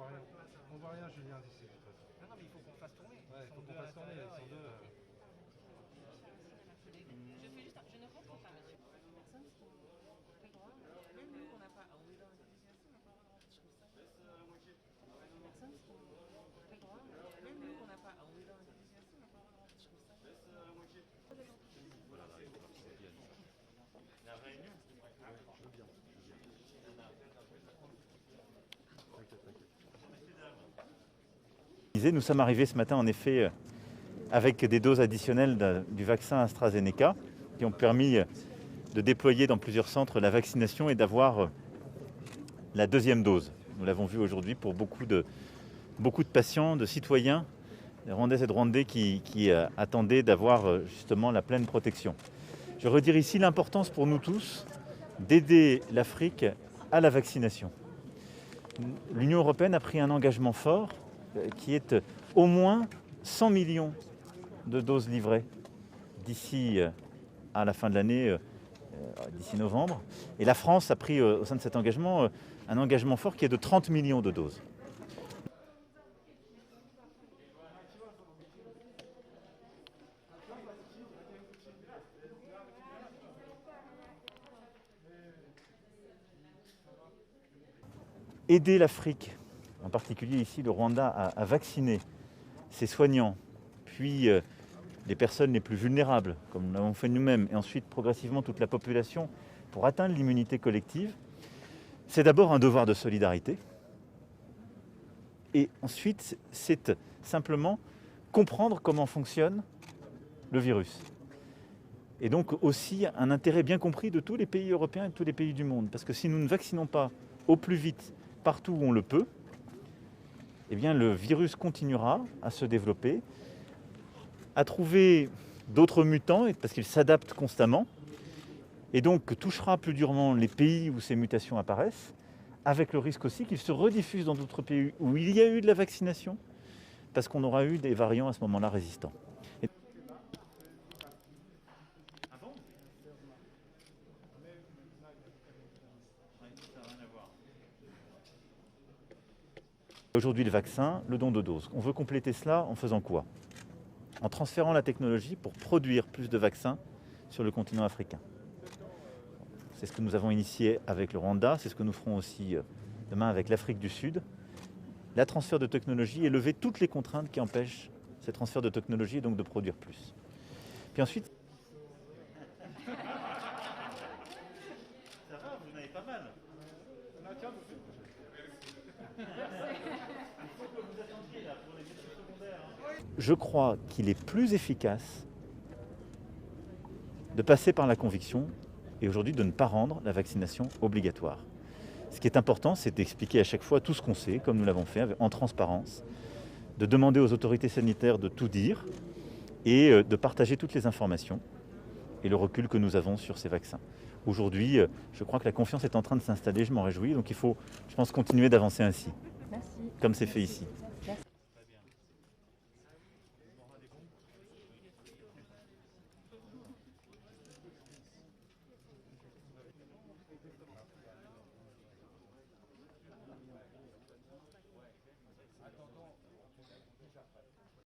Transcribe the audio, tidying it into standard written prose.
On voit rien, Julien, d'ici, de toute façon. Non, non, mais il faut qu'on fasse tourner. Ouais, il faut qu'on fasse tourner, ils sont deux. Je fais juste je ne rentre pas, monsieur. Personne qui ont pas le droit. Même nous, on n'a pas. On est dans l'utilisation, on n'a pas le droit. Je trouve ça. Personne qui ont pas le droit. Même nous, on n'a pas. On est dans l'utilisation, on n'a pas le droit. Je trouve ça. Nous sommes arrivés ce matin en effet avec des doses additionnelles du vaccin AstraZeneca qui ont permis de déployer dans plusieurs centres la vaccination et d'avoir la deuxième dose. Nous l'avons vu aujourd'hui pour beaucoup de patients, de citoyens, de Rwandaises et de Rwandais qui attendaient d'avoir justement la pleine protection. Je redire ici l'importance pour nous tous d'aider l'Afrique à la vaccination. L'Union européenne a pris un engagement fort qui est au moins 100 millions de doses livrées d'ici à la fin de l'année, d'ici novembre. Et la France a pris au sein de cet engagement un engagement fort qui est de 30 millions de doses. Aider l'Afrique, en particulier ici le Rwanda, à vacciner ses soignants, puis les personnes les plus vulnérables, comme nous l'avons fait nous-mêmes, et ensuite progressivement toute la population, pour atteindre l'immunité collective, c'est d'abord un devoir de solidarité. Et ensuite, c'est simplement comprendre comment fonctionne le virus. Et donc aussi un intérêt bien compris de tous les pays européens et de tous les pays du monde. Parce que si nous ne vaccinons pas au plus vite, partout où on le peut, eh bien le virus continuera à se développer, à trouver d'autres mutants, parce qu'il s'adapte constamment, et donc touchera plus durement les pays où ces mutations apparaissent, avec le risque aussi qu'il se rediffuse dans d'autres pays où il y a eu de la vaccination, parce qu'on aura eu des variants à ce moment-là résistants. Aujourd'hui, le vaccin, le don de doses. On veut compléter cela en faisant quoi? En transférant la technologie pour produire plus de vaccins sur le continent africain. C'est ce que nous avons initié avec le Rwanda, c'est ce que nous ferons aussi demain avec l'Afrique du Sud. La transfert de technologie et lever toutes les contraintes qui empêchent ce transfert de technologie et donc de produire plus. Puis ensuite... Ça va, vous n'avez pas mal. Je crois qu'il est plus efficace de passer par la conviction et aujourd'hui de ne pas rendre la vaccination obligatoire. Ce qui est important, c'est d'expliquer à chaque fois tout ce qu'on sait, comme nous l'avons fait, en transparence, de demander aux autorités sanitaires de tout dire et de partager toutes les informations et le recul que nous avons sur ces vaccins. Aujourd'hui, je crois que la confiance est en train de s'installer, je m'en réjouis, donc il faut, je pense, continuer d'avancer ainsi, comme c'est fait ici.